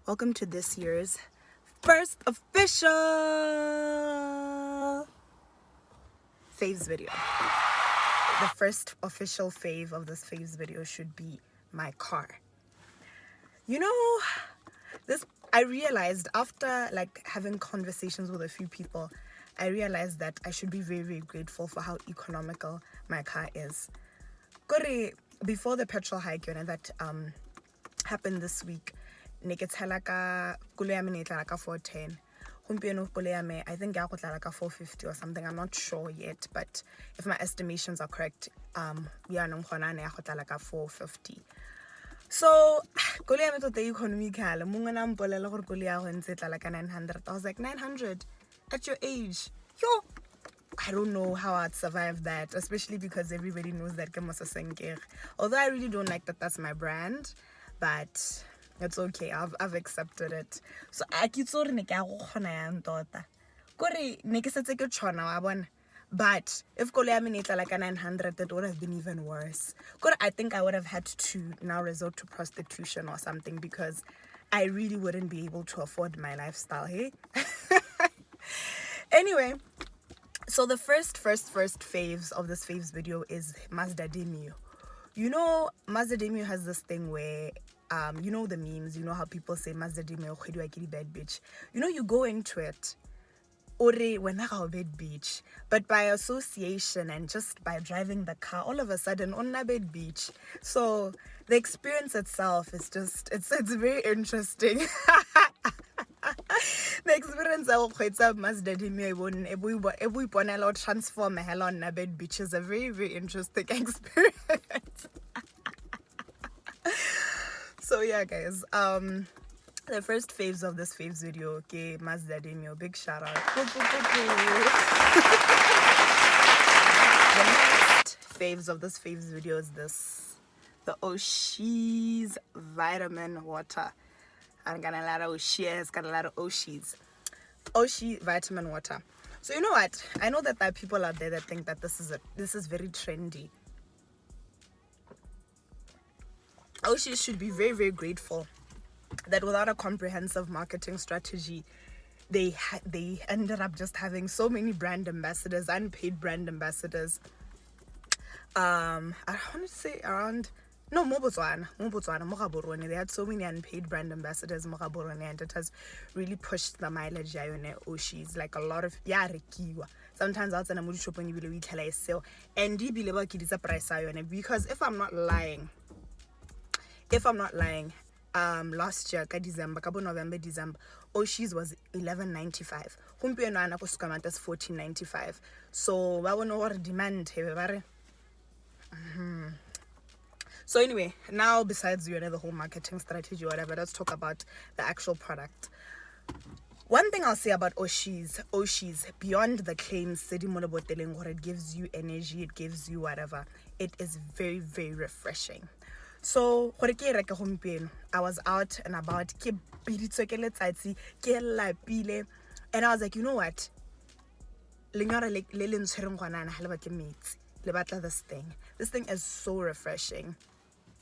Welcome to this year's first official Faves video. The first official fave of this Faves video should be my car. You know, I realized after like having conversations with a few people, I realized that I should be very, very grateful for how economical my car is. Before the petrol hike that happened this week, I think 410. I think I 450 or something. I'm not sure yet, but if my estimations are correct, we are 450. So, the economical, like 900. I was like, 900 at your age. Yo, I don't know how I'd survive that, especially because everybody knows that although I really don't like that that's my brand, but it's okay. I've accepted it. So I keep so but if Koleaminita like a 900, that would have been even worse. I think I would have had to now resort to prostitution or something because I really wouldn't be able to afford my lifestyle, hey? Anyway, so the first faves of this faves video is Mazda Demio. You know, Mazda Demio has this thing where, you know the memes, you know how people say Mazda Demio, bad bitch. You know, you go into it, when I bad bitch, but by association and just by driving the car, all of a sudden on a bad bitch. So the experience itself is just, it's very interesting. The experience of Mazda Demio, every bonello transform a hell on a bad bitch is a very, very interesting experience. So yeah, guys, the first faves of this faves video, okay, Mazda Demio, big shout out. The next faves of this faves video is the Oshees Vitamin water. I'm gonna got a lot of Oshees, got a lot of Oshees. Oshees Vitamin water. So you know what? I know that there are people out there that think that this is very trendy. Oshees should be very, very grateful that without a comprehensive marketing strategy, they ended up just having so many brand ambassadors, unpaid brand ambassadors. I want to say around Mobotswana, they had so many unpaid brand ambassadors, and it has really pushed the mileage on Oshees. Like a lot of rekiwa. Sometimes outside the shop when you will sell and price because if I'm not lying, last year November, December, Oshees was $11.95. Humpieno ana ko Square Mart is $14.95. So I don't know what demand have. So anyway, now besides the whole marketing strategy or whatever, let's talk about the actual product. One thing I'll say about Oshees, beyond the claims, it gives you energy, it gives you whatever, it is very, very refreshing. So, I was out and about, and I was like, you know what? This thing is so refreshing.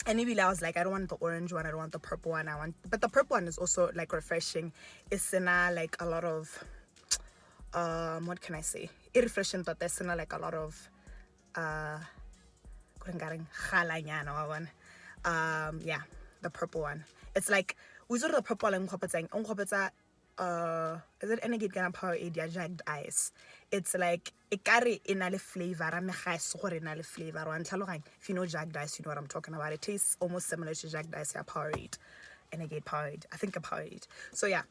And maybe I was like, I don't want the orange one, I don't want the purple one, but the purple one is also like refreshing. It's like a lot of what can I say? Refreshing, but there's like a lot of yeah, the purple one. It's like we saw the purple and is it any gonna power area jagged ice? It's like it carry in a flavor. Flavor. If you know jagged ice, you know what I'm talking about. It tastes almost similar to jagged ice. Yeah, Powerade, and I get Powerade. I think a Powerade. So yeah,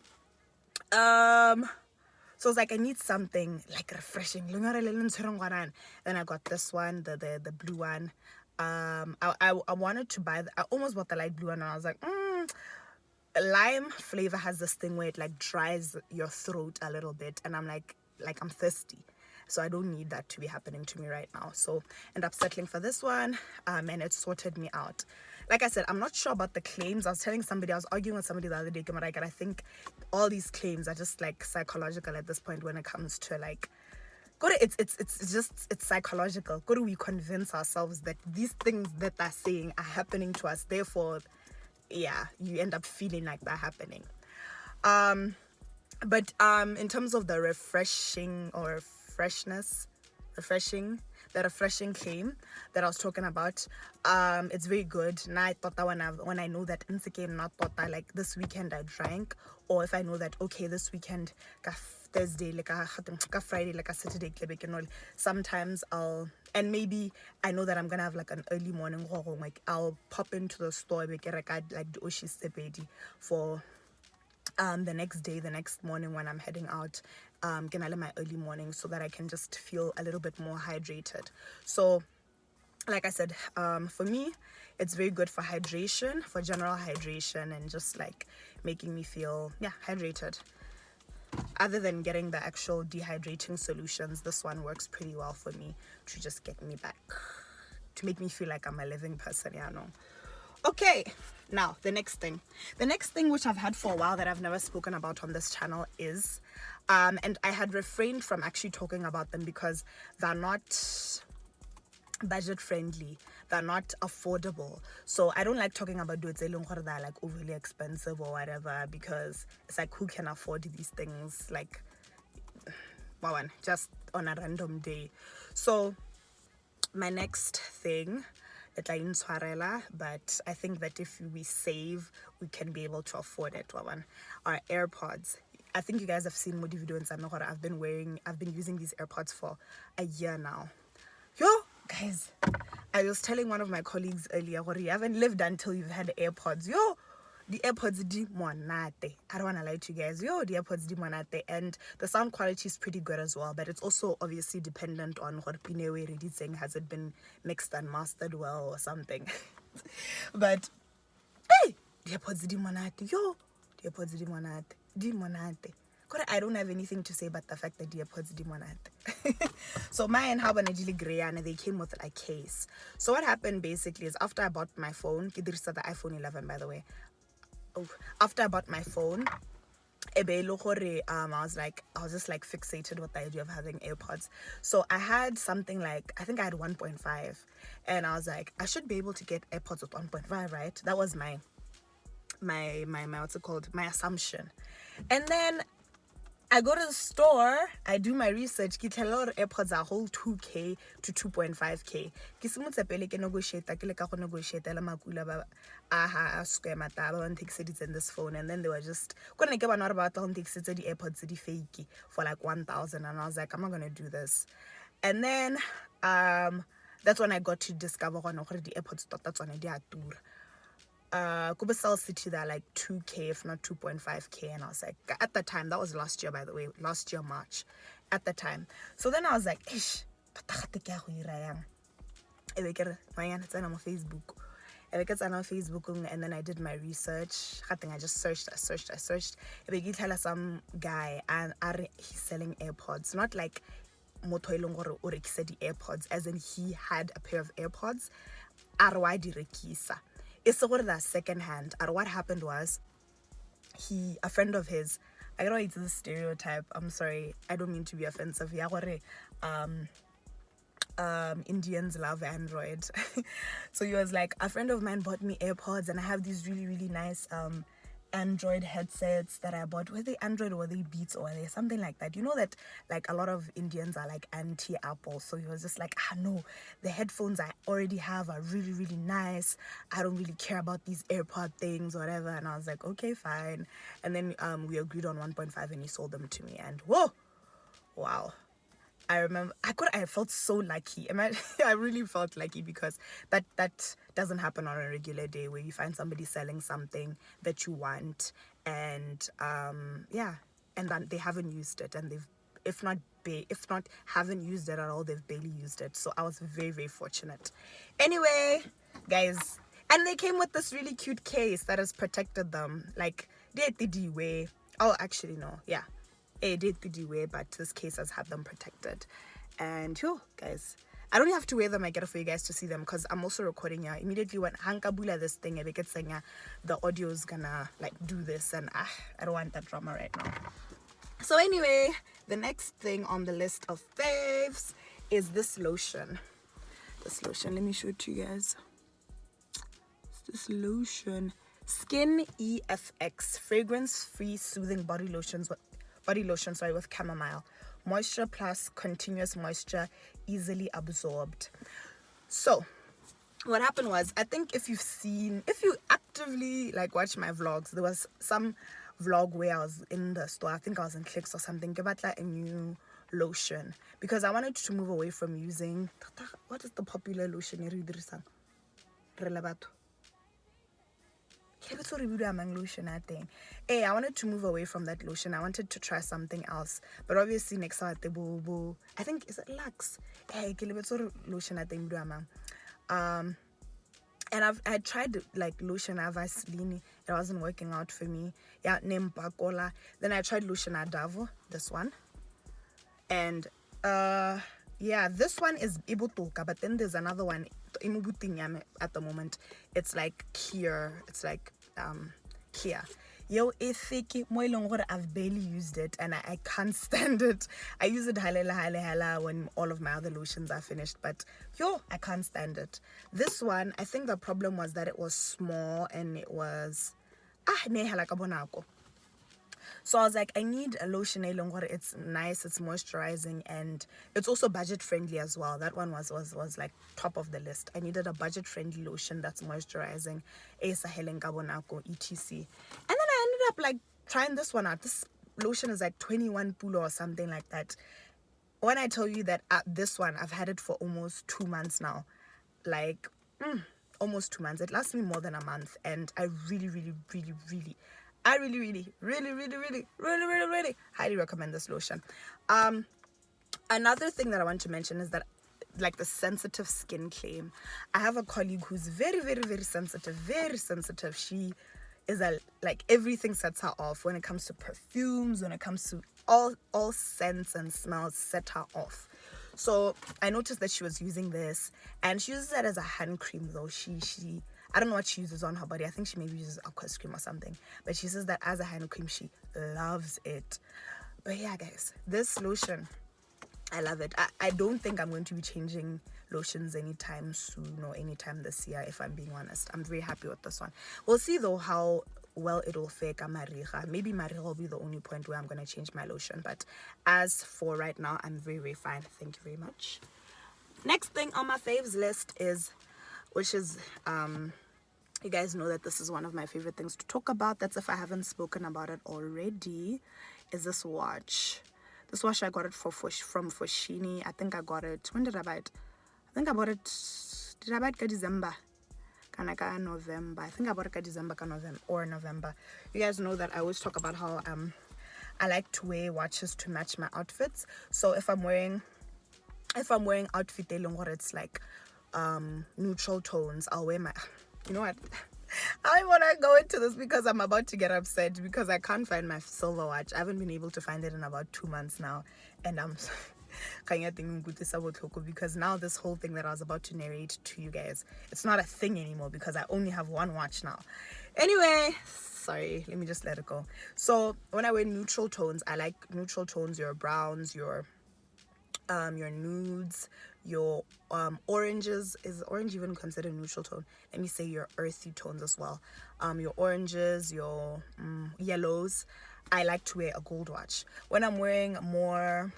so it's like I need something like refreshing. Then I got this one, the blue one. I wanted to buy. I almost bought the light blue one, and I was like, lime flavor has this thing where it like dries your throat a little bit, and I'm like I'm thirsty, so I don't need that to be happening to me right now. So end up settling for this one, and it sorted me out. Like I said, I'm not sure about the claims. I was arguing with somebody the other day, and I think all these claims are just like psychological at this point when it comes to like it's psychological. We convince ourselves that these things that they're saying are happening to us, therefore yeah, you end up feeling like that happening. But in terms of the refreshing or freshness, refreshing, the refreshing claim that I was talking about, it's very good. Now I thought that when I know that insecure not thought that like this weekend I drank, or if I know that okay this weekend Thursday like a Friday like a Saturday sometimes I'll, and maybe I know that I'm gonna have like an early morning like I'll pop into the store like the Oshees Vitamin for the next day, the next morning when I'm heading out, can I let my early morning so that I can just feel a little bit more hydrated. So like I said, for me it's very good for hydration, for general hydration, and just like making me feel hydrated. Other than getting the actual dehydrating solutions, this one works pretty well for me to just get me back, to make me feel like I'm a living person. Okay, now the next thing which I've had for a while that I've never spoken about on this channel is and I had refrained from actually talking about them because they're not budget friendly, they're not affordable. So I don't like talking about dudes that are like overly expensive or whatever, because it's like, who can afford these things like just on a random day? So my next thing, but I think that if we save, we can be able to afford it. Are AirPods. I think you guys have seen more videos. I've been using these AirPods for a year now. Yo, guys, I was telling one of my colleagues earlier, you haven't lived until you've had AirPods. Yo, the AirPods di monate. I don't want to lie to you guys. Yo, the AirPods di monate. And the sound quality is pretty good as well, but it's also obviously dependent on what Rekile has it been mixed and mastered well or something. But hey, the AirPods di monate. Yo, the AirPods di monate. Di monate. I don't have anything to say but the fact that the AirPods di monate. So mine have an gray and they came with a case. So what happened basically is after I bought my phone, the iPhone 11 by the way. After I bought my phone, I was just like fixated with the idea of having AirPods. So I had something like, I think I had 1.5, and I was like, I should be able to get AirPods with 1.5, right? That was my what's it called, my assumption. And then I go to the store, I do my research, ke tell a lot of AirPods are whole 2K to 2.5K. Ke simotse pele ke negotiate, ke le ka go negotiate la makula ba Square Mart ba nthekiseditse in this phone, and then they were just kone ke bana ba batla go nthekisetsa di AirPods di fake for like 1,000, and I was like, I'm not gonna do this. And then that's when I got to discover the AirPods that's when I did Kubasal City, they're like 2K if not 2.5K, and I was like, at the time, that was last year by the way, last year March at the time. So then I was like, ish, it's on Facebook, and then I did my research. I think I just searched. I tell some guy and he's selling AirPods, not like moto or the AirPods, as in he had a pair of AirPods. Arwai di rekisa. It's sort of that second hand. And what happened was, a friend of his, I know it's the stereotype, I'm sorry, I don't mean to be offensive. Indians love Android. So he was like, a friend of mine bought me AirPods, and I have these really, really nice Android headsets that I bought. Were they Android or were they Beats or were they something like that? You know that like a lot of Indians are like anti-Apple. So he was just like, no, the headphones I already have are really, really nice. I don't really care about these AirPod things or whatever. And I was like, okay, fine. And then we agreed on 1.5 and he sold them to me. And whoa, wow. I remember I felt so lucky. I really felt lucky because that doesn't happen on a regular day where you find somebody selling something that you want, and and then they haven't used it, and they've if not haven't used it at all, they've barely used it. So I was very, very fortunate. Anyway, guys, and they came with this really cute case that has protected them. Like actually no, yeah. It did the way, but this case has had them protected. And guys, I don't have to wear them. I get it for you guys to see them because I'm also recording here. Immediately when Hankabula this thing, I get saying the audio is gonna like do this, and I don't want that drama right now. So anyway, the next thing on the list of faves is this lotion. Let me show it to you guys. It's this lotion. Skin EFX Fragrance Free Soothing Body Lotion, with chamomile. Moisture plus continuous moisture, easily absorbed. So what happened was, I think if you actively like watch my vlogs, there was some vlog where I was in the store. I think I was in Clicks or something. Give out like a new lotion because I wanted to move away from using, what is the popular lotion? Lotion, I think. Hey, I wanted to move away from that lotion. I wanted to try something else. But obviously next time I think is it Lux. Hey, lotion, I think. And I tried like lotion Vaseline. It wasn't working out for me. Yeah, name Bacola. Then I tried lotion Adavo, this one. And yeah, this one is Ibutoka, but then there's another one at the moment. It's like clear. It's like clear. Yo, I've barely used it and I can't stand it. I use it hala when all of my other lotions are finished, but yo, I can't stand it. This one, I think the problem was that it was small and it was so I was like, I need a lotion. It's nice, it's moisturizing, and it's also budget friendly as well. That one was like top of the list. I needed a budget friendly lotion that's moisturizing, etc. And then I ended up like trying this one out. This lotion is like 21 pulo or something like that. When I tell you that this one, I've had it for almost 2 months now, like almost 2 months. It lasts me more than a month, and I really highly recommend this lotion. Another thing that I want to mention is that like the sensitive skin claim. I have a colleague who's very sensitive. She is like everything sets her off when it comes to perfumes, when it comes to all scents and smells set her off. So I noticed that she was using this, and she uses it as a hand cream though. She I don't know what she uses on her body. I think she maybe uses Aquafresh cream or something. But she says that as a hand cream, she loves it. But yeah, guys, this lotion, I love it. I don't think I'm going to be changing lotions anytime soon or anytime this year, if I'm being honest. I'm very happy with this one. We'll see, though, how well it'll fare Mariga. Maybe Mariga will be the only point where I'm going to change my lotion. But as for right now, I'm very fine. Thank you very much. Next thing on my faves list is, you guys know that this is one of my favorite things to talk about. That's if I haven't spoken about it already, is this watch. This watch, I got it from Foschini. I think I got it, when did I buy it? I think I bought it, did I buy it in December? November. I think I bought it in December or November. You guys know that I always talk about how I like to wear watches to match my outfits. So if I'm wearing outfit where it's like neutral tones, I'll wear my, you know what, I want to go into this because I'm about to get upset because I can't find my silver watch. I haven't been able to find it in about 2 months now, and I'm because now this whole thing that I was about to narrate to you guys, it's not a thing anymore because I only have one watch now. Anyway, sorry, let me just let it go. So when I wear neutral tones, I like neutral tones, your browns, your nudes, your oranges. Is orange even considered neutral tone? Let me say your earthy tones as well. Your oranges, your yellows. I like to wear a gold watch. When I'm wearing more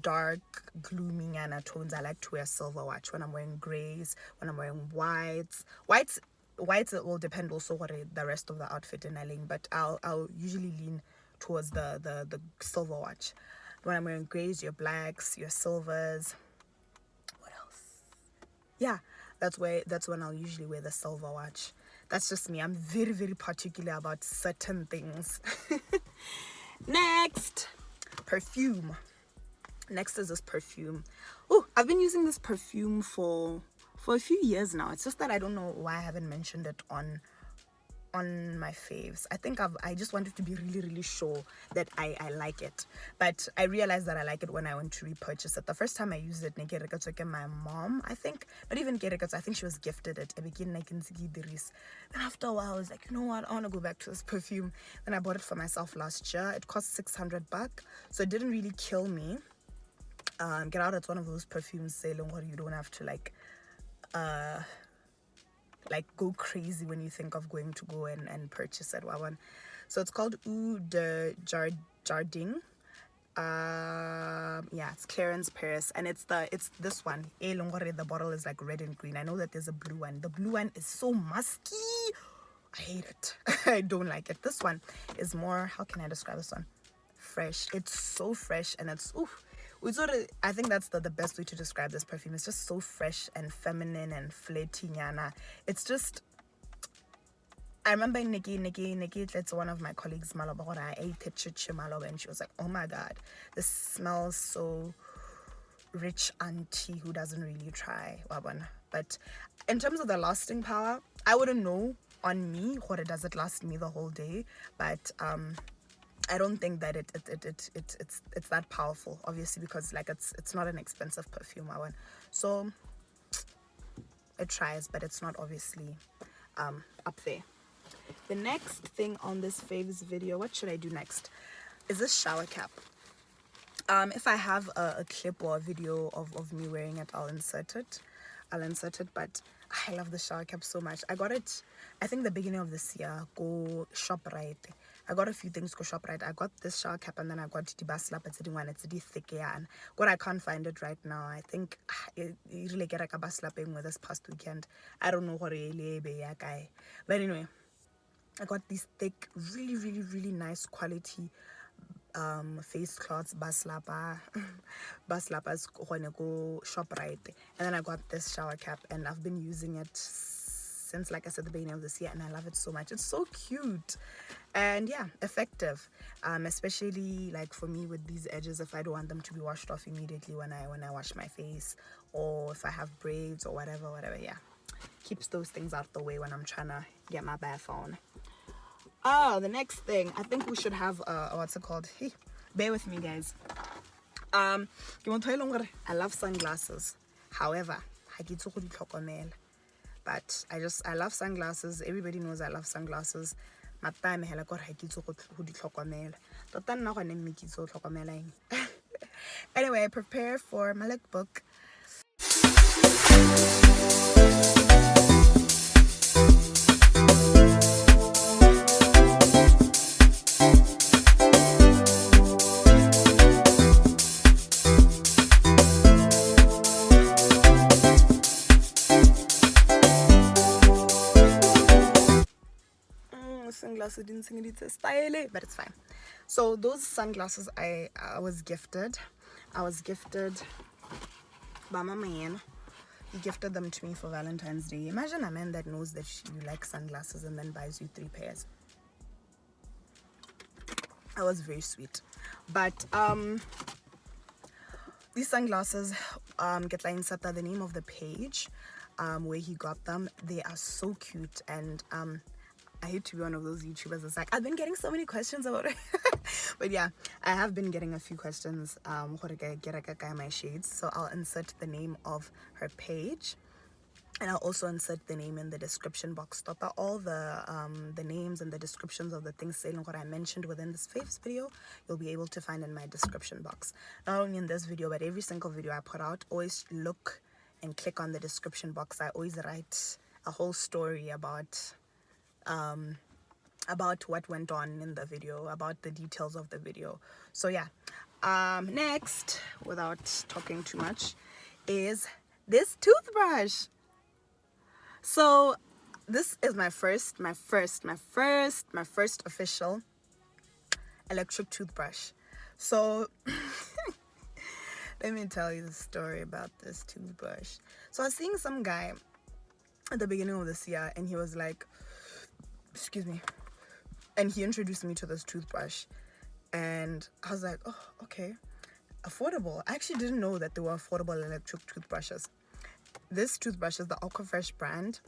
dark, gloomy tones, I like to wear a silver watch. When I'm wearing grays, when I'm wearing whites, it will depend also what the rest of the outfit in Aling, but I'll usually lean towards the silver watch. When I'm wearing grays, your blacks, your silvers. What else? Yeah, that's when I'll usually wear the silver watch. That's just me. I'm very particular about certain things. Next, perfume. Next is this perfume. Oh, I've been using this perfume for a few years now. It's just that I don't know why I haven't mentioned it on my faves. I think I just wanted to be really sure that I like it, but I realized that I like it when I went to repurchase it. The first time I used it, my mom, I think, but even I think she was gifted it. Then after a while I was like, you know what, I want to go back to this perfume. Then I bought it for myself last year. It cost $600, so it didn't really kill me. Get out, it's one of those perfumes selling where you don't have to like like go crazy when you think of going to go and purchase it. So it's called Eu Da Jardins. Yeah, it's Clarins Paris, and it's this one. The bottle is like red and green. I know that there's a blue one. The blue one is so musky. I hate it. I don't like it. This one is more, how can I describe this one? Fresh. It's so fresh, and it's I think that's the best way to describe this perfume. It's just so fresh and feminine and flirty. It's just, I remember Nikki, it's one of my colleagues, Malabora. I ate it, Malaba, and she was like, oh my god, this smells so rich auntie who doesn't really try. But in terms of the lasting power, I wouldn't know on me what does it last me the whole day, but I don't think that it's that powerful, obviously, because like it's not an expensive perfume. So it tries, but it's not obviously up there. The next thing on this Faves video, what should I do next, is this shower cap. If I have a clip or a video of me wearing it, I'll insert it, but I love the shower cap so much. I got it, I think the beginning of this year, go Shoprite. I got a few things go Shoprite. I got this shower cap, and then I got the bus lap. It's the thick yarn. God, I can't find it right now. I think you really get like a bus lapping with this past weekend. I don't know what really be guy. But anyway, I got these thick, really nice quality face cloths, bus lappers go Shoprite. And then I got this shower cap, and I've been using it since, like I said, the beginning of this year, and I love it so much. It's so cute and yeah, effective, especially like for me with these edges, if I don't want them to be washed off immediately when I wash my face, or if I have braids or whatever. Yeah, keeps those things out the way when I'm trying to get my bath on. The next thing, I think we should have what's it called? Hey, bear with me, guys. I love sunglasses. However, but I love sunglasses. Everybody knows I love sunglasses. Anyway, prepare for my lookbook. Sunglasses didn't sing it style, but it's fine. So those sunglasses I was gifted by my man. He gifted them to me for Valentine's Day. Imagine a man that knows that you like sunglasses and then buys you 3 pairs. That was very sweet. But these sunglasses get like insert the name of the page where he got them. They are so cute, and I hate to be one of those YouTubers that's like, I've been getting so many questions about it. But yeah, I have been getting a few questions my shades. So I'll insert the name of her page, and I'll also insert the name in the description box. All the names and the descriptions of the things what I mentioned within this Faves video, you'll be able to find in my description box. Not only in this video, but every single video I put out, always look and click on the description box. I always write a whole story about what went on in the video, about the details of the video. So yeah, next, without talking too much, is this toothbrush. So this is my first official electric toothbrush. So let me tell you the story about this toothbrush. So I was seeing some guy at the beginning of this year, and he was like, excuse me, and he introduced me to this toothbrush, and I was like, oh, okay, affordable. I actually didn't know that there were affordable electric toothbrushes. This toothbrush is the Aquafresh brand,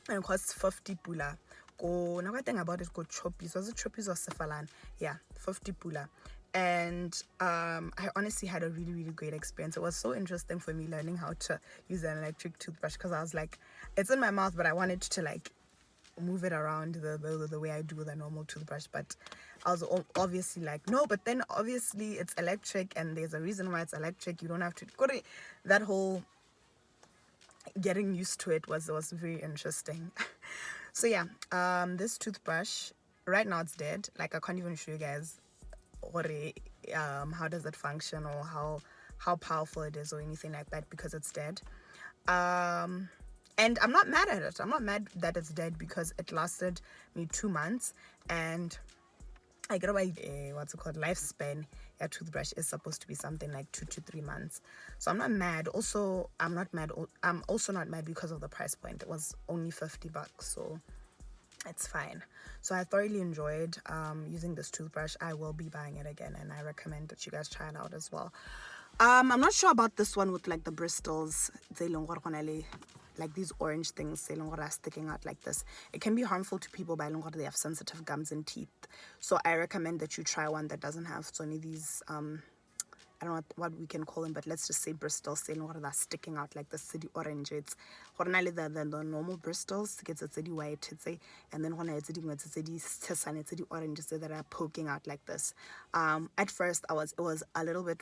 and it costs 50 pula. Now I think about it, go Choppies. Was it Choppies or Cefalan? Yeah, 50 pula. And I honestly had a really great experience. It was so interesting for me learning how to use an electric toothbrush, because I was like, it's in my mouth, but I wanted to like move it around the way I do with a normal toothbrush. But I was obviously like, no, but then obviously it's electric, and there's a reason why it's electric. You don't have to go to that whole getting used to it was very interesting. So yeah, this toothbrush right now it's dead. Like I can't even show you guys how does it function or how powerful it is or anything like that because it's dead. And I'm not mad at it. I'm not mad that it's dead because it lasted me 2 months, and I get away what's it called, lifespan. Yeah, toothbrush is supposed to be something like 2 to 3 months. So I'm not mad. Also, I'm also not mad because of the price point. It was only $50, so it's fine. So I thoroughly enjoyed using this toothbrush. I will be buying it again, and I recommend that you guys try it out as well. I'm not sure about this one with like the bristles, like these orange things sticking out like this. It can be harmful to people by they have sensitive gums and teeth. So I recommend that you try one that doesn't have so many these I don't know what we can call them, but let's just say bristles that sticking out like the city orange. It's the normal bristles gets a city white, and then when it's the orange that are poking out like this. At first it was a little bit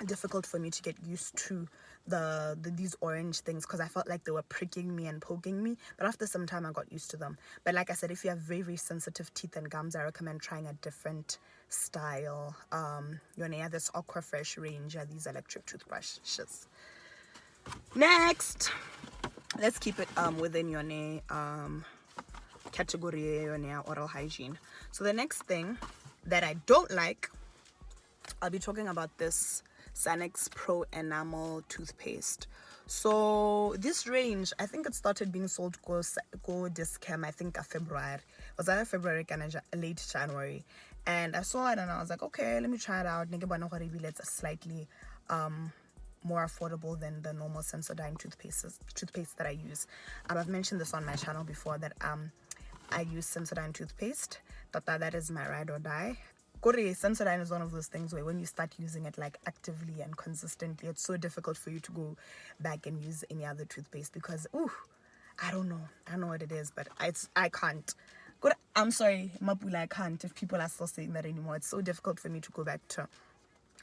difficult for me to get used to these orange things because I felt like they were pricking me and poking me, but after some time I got used to them. But like I said, if you have very sensitive teeth and gums, I recommend trying a different style. This Aquafresh range are these electric toothbrushes. Next, let's keep it within your category oral hygiene. So the next thing that I don't like, I'll be talking about this Sensodyne Pro Enamel toothpaste. So this range, I think it started being sold go Dischem, I think February. Was that February, late January? And I saw it and I was like, okay, let me try it out. It's slightly more affordable than the normal Sensodyne toothpaste that I use. I've mentioned this on my channel before that I use Sensodyne toothpaste. That is my ride or die. Sensodyne is one of those things where when you start using it like actively and consistently, it's so difficult for you to go back and use any other toothpaste because I don't know what it is, but I can't. I'm sorry, Mapula, I can't if people are still saying that anymore. It's so difficult for me to go back to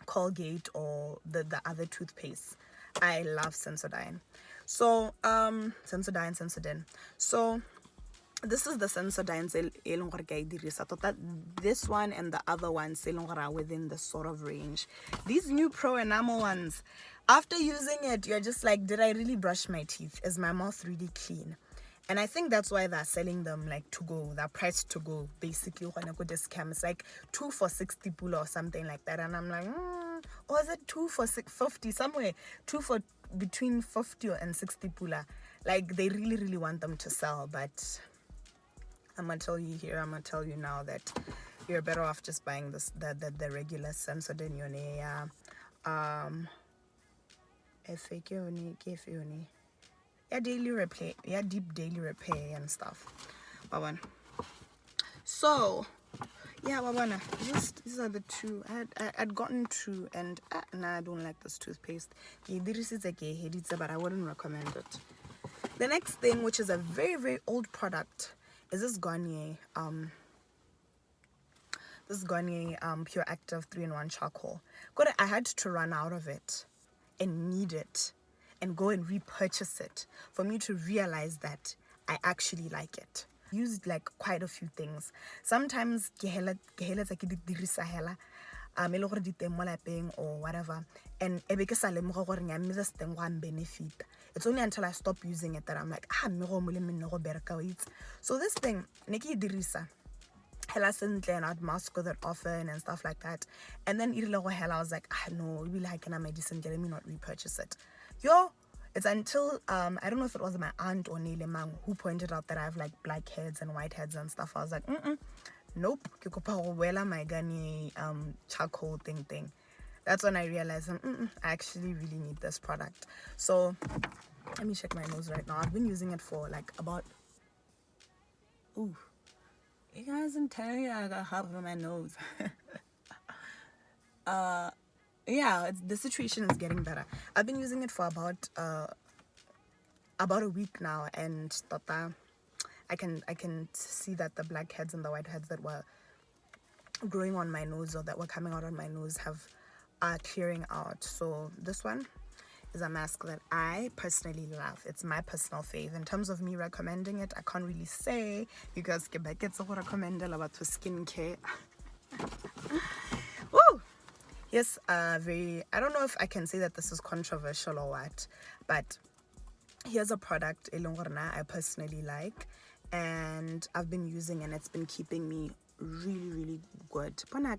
Colgate or the other toothpaste. I love Sensodyne. So Sensodyne. So this is the Sensodyne that this one and the other ones are within the sort of range. These new Pro Enamel ones, after using it, you're just like, did I really brush my teeth? Is my mouth really clean? And I think that's why they're selling them like to go. They're priced to go. Basically, when I go to scam, it's like 2 for 60 pula or something like that. And I'm like, or is it 2 for 50 somewhere? 2 for between 50 and 60 pula. Like they really want them to sell, but I'm gonna tell you now that you're better off just buying the regular Sensodyne daily repair, deep daily repair and stuff. So yeah, these are the two. I'd gotten two, and I don't like this toothpaste. But I wouldn't recommend it. The next thing, which is a very old product, is this Garnier Pure Active 3-in-1 charcoal. I had to run out of it and need it and go and repurchase it for me to realize that I actually like it. Used like quite a few things. Sometimes or whatever, and this thing one benefit. It's only until I stop using it that I'm like, so this thing neki dirisa and I'd mask that often and stuff like that. And then I was like, no, really like medicine, let me not repurchase it. It's until I don't know if it was my aunt or Nele Mang who pointed out that I have like blackheads and whiteheads and stuff. I was like, nope, my Garnier charcoal thing. That's when I realized I actually really need this product. So let me check my nose right now. I've been using it for like about you guys can tell you I got half of my nose. Yeah, the situation is getting better. I've been using it for about a week now, and I can see that the blackheads and the whiteheads that were growing on my nose or that were coming out on my nose are clearing out. So this one is a mask that I personally love. It's my personal fave. In terms of me recommending it, I can't really say because ke baketse go recommend about skincare. Woo! Yes, I don't know if I can say that this is controversial or what, but here's a product I personally like, and I've been using, and it's been keeping me really good. Do I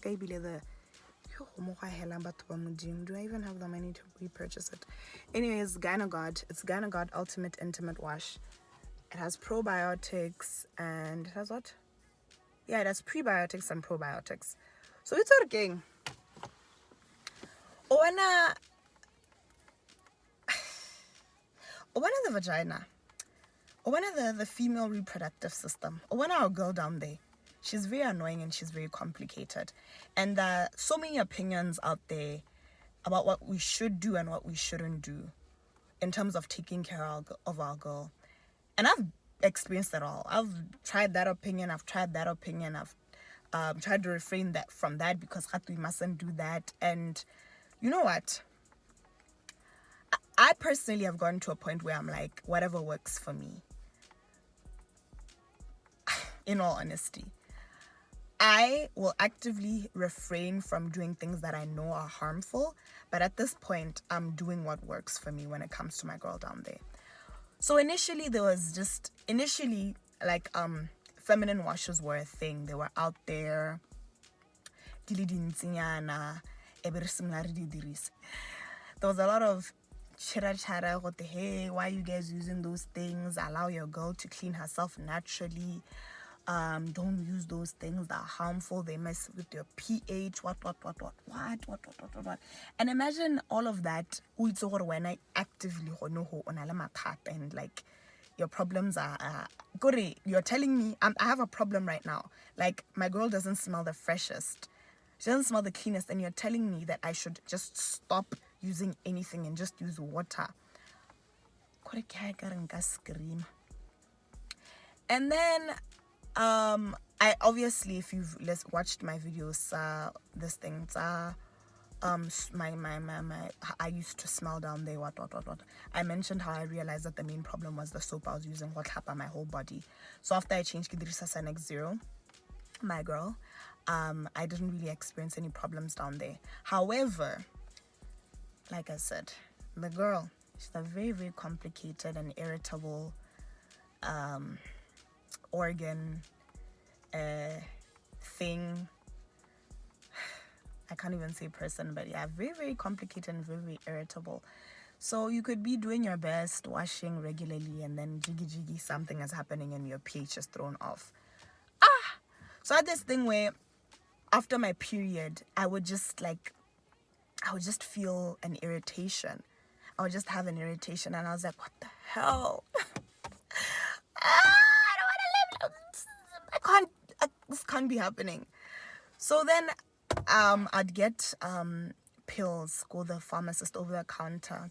even have the money to repurchase it? Anyways, it's Gynagod Ultimate Intimate Wash. It has probiotics and it has what? Yeah, it has prebiotics and probiotics. So it's working. Owana the vagina. Owana the female reproductive system. Owana our girl down there. She's very annoying and she's very complicated. And there are so many opinions out there about what we should do and what we shouldn't do in terms of taking care of our girl. And I've experienced it all. I've tried that opinion. I've tried that opinion. I've tried to refrain from that because we mustn't do that. And you know what? I personally have gotten to a point where I'm like, whatever works for me. In all honesty. I will actively refrain from doing things that I know are harmful, but at this point, I'm doing what works for me when it comes to my girl down there. So initially, like feminine washes were a thing. They were out there. There was a lot of chitter, what the hey, why are you guys using those things? Allow your girl to clean herself naturally. Don't use those things that are harmful. They mess with your pH. What. And imagine all of that when I actively and like your problems are you're telling me I have a problem right now. Like my girl doesn't smell the freshest. She doesn't smell the cleanest, and you're telling me that I should just stop using anything and just use water. Scream. And then I obviously, if you've watched my videos, this thing, my I used to smell down there, what. I mentioned how I realized that the main problem was the soap I was using, what happened my whole body. So after I changed Kidrisa X0, my girl, I didn't really experience any problems down there. However, like I said, the girl, she's a very complicated and irritable organ thing. I can't even say person, but yeah, very complicated and very irritable. So you could be doing your best, washing regularly, and then jiggy something is happening and your pH is thrown off. So I had this thing where after my period, I would just feel an irritation. I would just have an irritation, and I was like, what the hell? I don't want to live. This can't be happening. So then I'd get pills, go the pharmacist over the counter,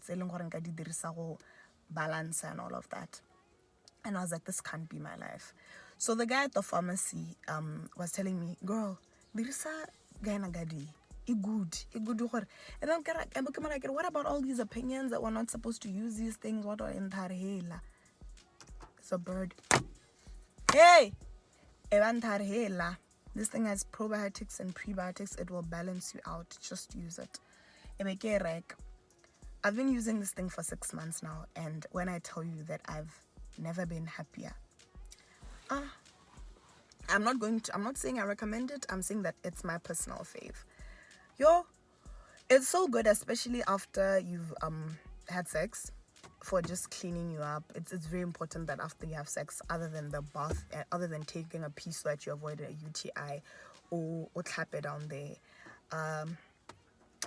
balance and all of that. And I was like, this can't be my life. So the guy at the pharmacy was telling me, girl, dirisa gynagadi. Good. And then what about all these opinions that we're not supposed to use these things? What are in tarhela? It's a bird. Hey! This thing has probiotics and prebiotics. It will balance you out. Just use it. I've been using this thing for 6 months now, and when I tell you that I've never been happier, I'm not saying I recommend it. I'm saying that it's my personal fave. It's so good, especially after you've had sex, for just cleaning you up. It's very important that after you have sex, other than the bath, other than taking a pee so that you avoid a UTI or clap it down there,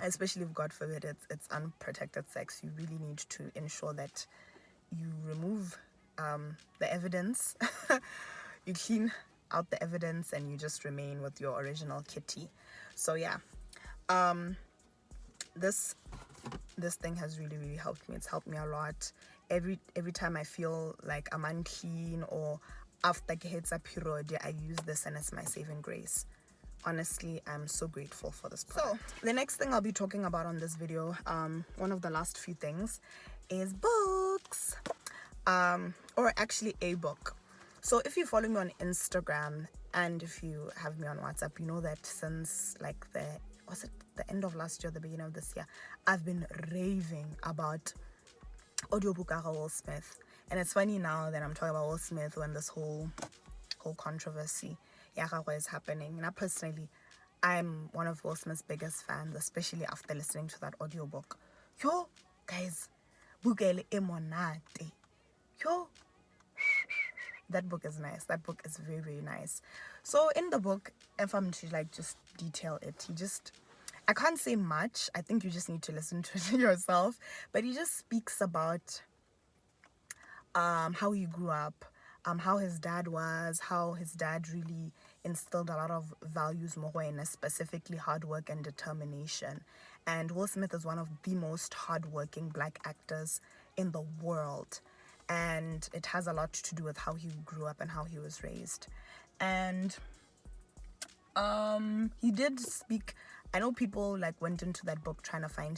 especially if God forbid it's unprotected sex, you really need to ensure that you remove the evidence. You clean out the evidence and you just remain with your original kitty. So yeah, this thing has really helped me. It's helped me a lot. Every time I feel like I'm unclean or after I hit a period, I use this and it's my saving grace. honestly, I'm so grateful for this product. So the next thing I'll be talking about on this video, one of the last few things, is books, or actually a book. So if you follow me on Instagram and if you have me on WhatsApp, you know that since like the end of last year, the beginning of this year, I've been raving about audiobook of Will Smith. And it's funny now that I'm talking about Will Smith when this whole controversy is happening. And personally, I'm one of Will Smith's biggest fans, especially after listening to that audiobook. Yo, guys, bukele emonate. Yo, that book is nice. That book is very, very nice. So in the book, if I'm to like just detail it, I can't say much. I think you just need to listen to it yourself. But he just speaks about how he grew up, how his dad was, how his dad really instilled a lot of values, specifically hard work and determination. And Will Smith is one of the most hardworking black actors in the world. And it has a lot to do with how he grew up and how he was raised. And he did speak, I know people like went into that book trying to find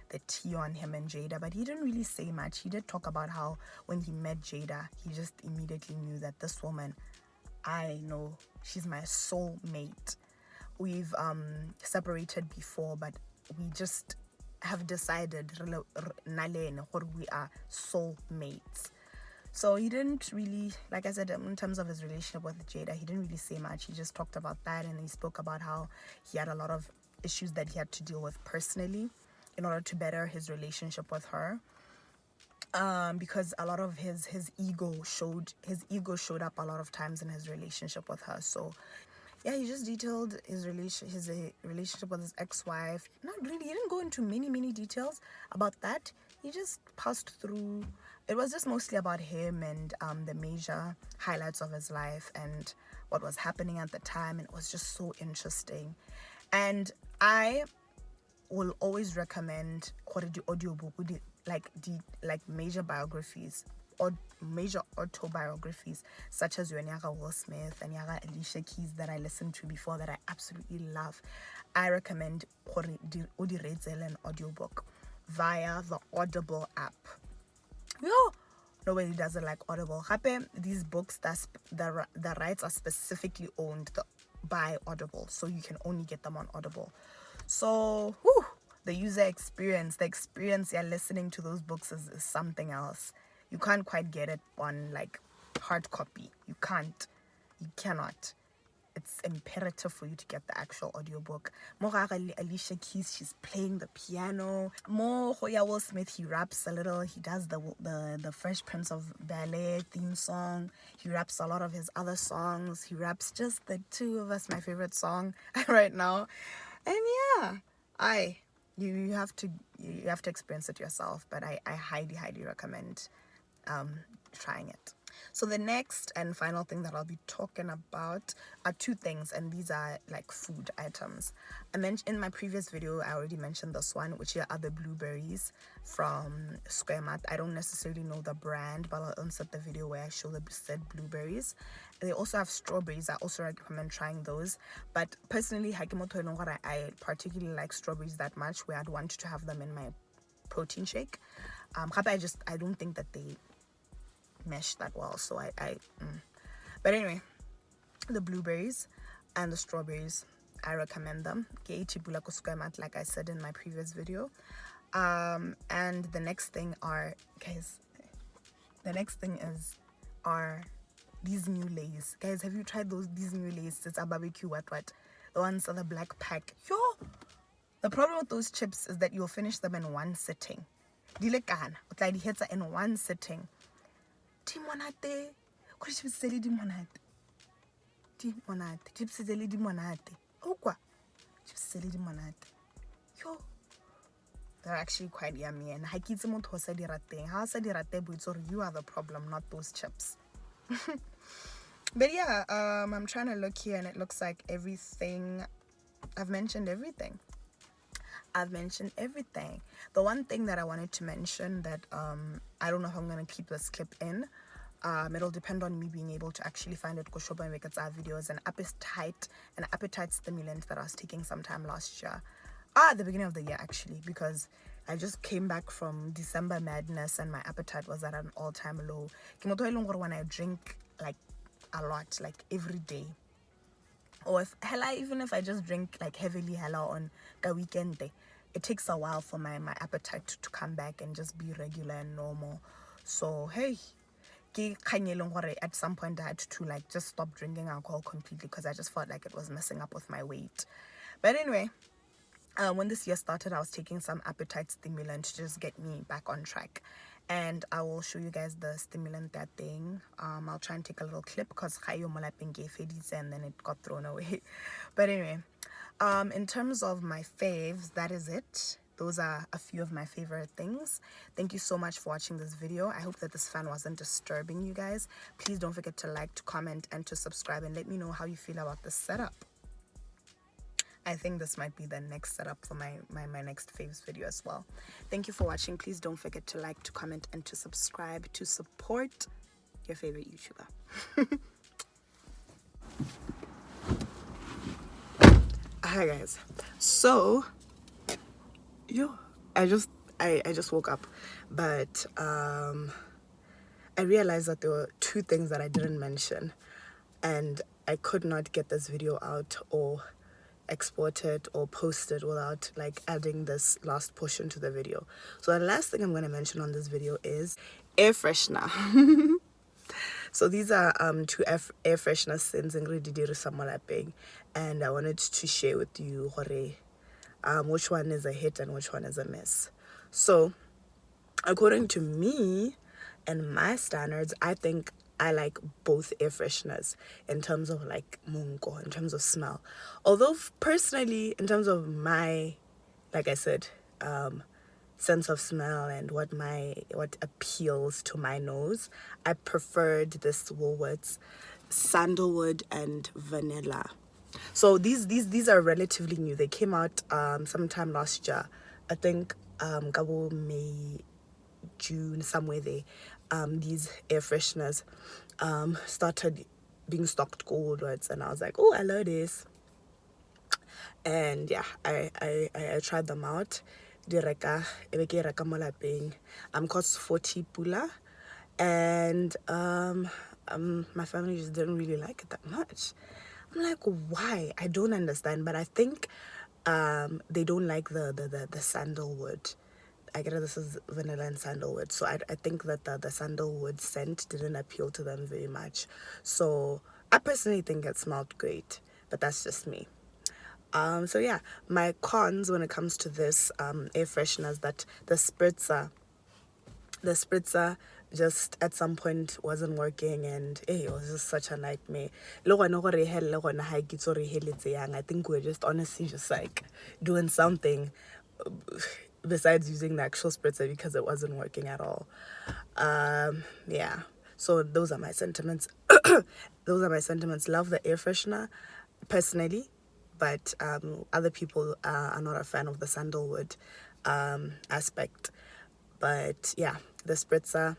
the tea on him and Jada, but he didn't really say much. He did talk about how when he met Jada, he just immediately knew that this woman, I know she's my soulmate. We've separated before, but we just have decided we are soulmates. So he didn't really, like I said, in terms of his relationship with Jada, he didn't really say much. He just talked about that, and he spoke about how he had a lot of issues that he had to deal with personally in order to better his relationship with her. Because a lot of his ego showed up a lot of times in his relationship with her. So yeah, he just detailed his relationship with his ex-wife. Not really, he didn't go into many details about that. He just passed through. It was just mostly about him and the major highlights of his life and what was happening at the time, and it was just so interesting. And I will always recommend the audiobook, like major biographies or major autobiographies such as Yaga Will Smith and Yaga Alicia Keys that I listened to before that I absolutely love. I recommend an audiobook via the Audible app. Yo, nobody doesn't like Audible. These books, the rights are specifically owned by Audible, so you can only get them on Audible. So the user experience, the experience you're listening to those books is something else. You can't quite get it on like hard copy. You cannot. It's imperative for you to get the actual audiobook. Alicia Keys, she's playing the piano. Will Smith, he raps a little. He does the Fresh Prince of Bel-Air theme song. He raps a lot of his other songs. He raps just the two of us, my favorite song right now. And yeah, you have to experience it yourself, but I highly recommend trying it. So the next and final thing that I'll be talking about are two things, and these are like food items. I mentioned in my previous video, I already mentioned this one, which are the blueberries from Square Mart. I don't necessarily know the brand, but I'll insert the video where I show the said blueberries. They also have strawberries. I also recommend trying those, but personally, I particularly like strawberries that much where I'd want to have them in my protein shake. I don't think that they mesh that well, so but anyway, the blueberries and the strawberries, I recommend them. Like I said in my previous video. And the next thing are these new Lays. Guys, have you tried these new Lays? It's a barbecue what the ones are the black pack. The problem with those chips is that you'll finish them in one sitting. In one sitting. Timonate. Chips seli dimonate. Chips seli dimonate. Okwa. Chips seli dimonate. They're actually quite yummy, and you are the problem, not those chips. But yeah, I'm trying to look here and it looks like everything. I've mentioned everything. The one thing that I wanted to mention that I don't know if I'm gonna keep this clip in, It'll depend on me being able to actually find it. Go shop and make videos. An appetite stimulant that I was taking sometime last year, at the beginning of the year actually, because I just came back from December madness and my appetite was at an all-time low. When I drink like a lot, like every day, or if hella, even if I just drink like heavily hella on the weekend day, it takes a while for my appetite to come back and just be regular and normal. So hey, at some point I had to like just stop drinking alcohol completely because I just felt like it was messing up with my weight. But anyway, when this year started, I was taking some appetite stimulant to just get me back on track, and I will show you guys the stimulant that thing. I'll try and take a little clip because and then it got thrown away. But anyway, in terms of my faves, that is it. Those are a few of my favorite things. Thank you so much for watching this video. I hope that this fan wasn't disturbing you guys. Please don't forget to like, to comment, and to subscribe, and let me know how you feel about this setup. I think this might be the next setup for my next faves video as well. Thank you for watching. Please don't forget to like, to comment, and to subscribe to support your favorite YouTuber. Hi guys. So I just woke up, but I realized that there were two things that I didn't mention, and I could not get this video out or export it or post it without like adding this last portion to the video. So the last thing I'm going to mention on this video is air freshener. So these are two air freshener scents and I wanted to share with you which one is a hit and which one is a miss. So according to me and my standards, I think I like both air fresheners in terms of like mungo, in terms of smell. Although personally, in terms of my, like I said, sense of smell and what appeals to my nose, I preferred this Woolworths sandalwood and vanilla. So these are relatively new. They came out sometime last year. I think May, June, somewhere there. These air fresheners started being stocked Woolworths, and I was like, oh, I love this. And yeah, I tried them out. Cost 40 pula, and my family just didn't really like it that much. I'm like, why? I don't understand, but I think they don't like the sandalwood. I get it, this is vanilla and sandalwood, so I think that the sandalwood scent didn't appeal to them very much. So I personally think it smelled great, but that's just me. So yeah, my cons when it comes to this air freshener is that the spritzer just at some point wasn't working, and it was just such a nightmare. I think we're just honestly just like doing something besides using the actual spritzer because it wasn't working at all. Yeah, so those are my sentiments. Those are my sentiments. Love the air freshener personally, but other people are not a fan of the sandalwood aspect. But yeah, the spritzer,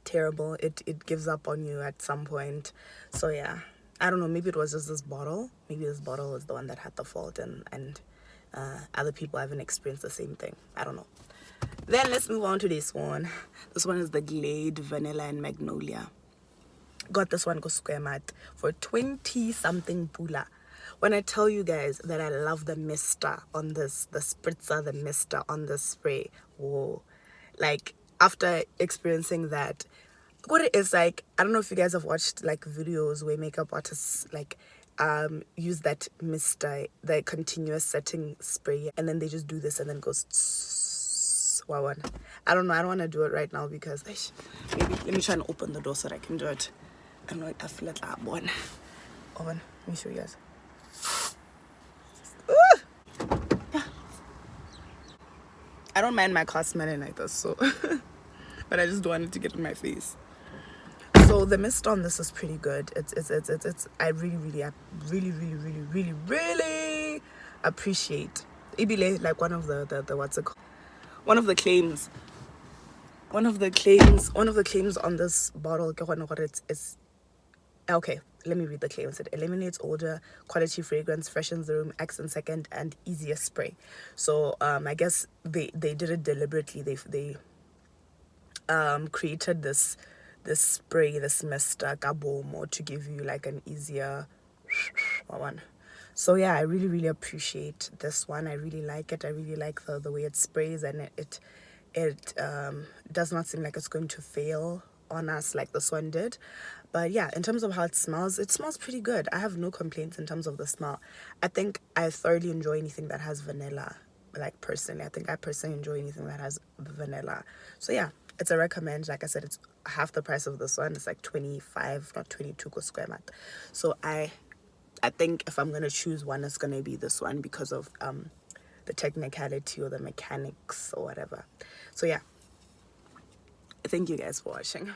terrible. It gives up on you at some point. So yeah, I don't know, maybe it was just this bottle. Maybe this bottle was the one that had the fault, and other people haven't experienced the same thing. I don't know. Then let's move on to this one. This one is the Glade Vanilla and Magnolia. Got this one go Square Mart for 20 something pula. When I tell you guys that I love the mister on this, the spritzer, the mister on the spray, whoa. Like after experiencing that, what it is like, I don't know if you guys have watched like videos where makeup artists like use that mister, the continuous setting spray, and then they just do this and then it goes wow. I don't know, I don't want to do it right now because maybe let me try and open the door so that I can do it. I don't know, I feel like that one. Let me show you guys. I don't mind my car smelling like this, so but I just don't want it to get in my face. So the mist on this is pretty good. It's I really appreciate Ibile, like one of the what's it called? One of the claims one of the claims on this bottle, it's okay, let me read the claims. It eliminates odor, quality fragrance, freshens the room, acts in second, and easier spray. So I guess they did it deliberately. They created this spray, this mist, kabomo, to give you like an easier one. So yeah, I really appreciate this one. I really like it. I really like the way it sprays, and it does not seem like it's going to fail on us like this one did. But yeah, in terms of how it smells pretty good. I have no complaints in terms of the smell. I think I thoroughly enjoy anything that has vanilla. Like personally, I think I personally enjoy anything that has vanilla. So yeah, it's a recommend. Like I said, it's half the price of this one. It's like 25, not 22 go Square Mart. So I think if I'm gonna choose one, it's gonna be this one because of the technicality or the mechanics or whatever. So yeah, thank you guys for watching.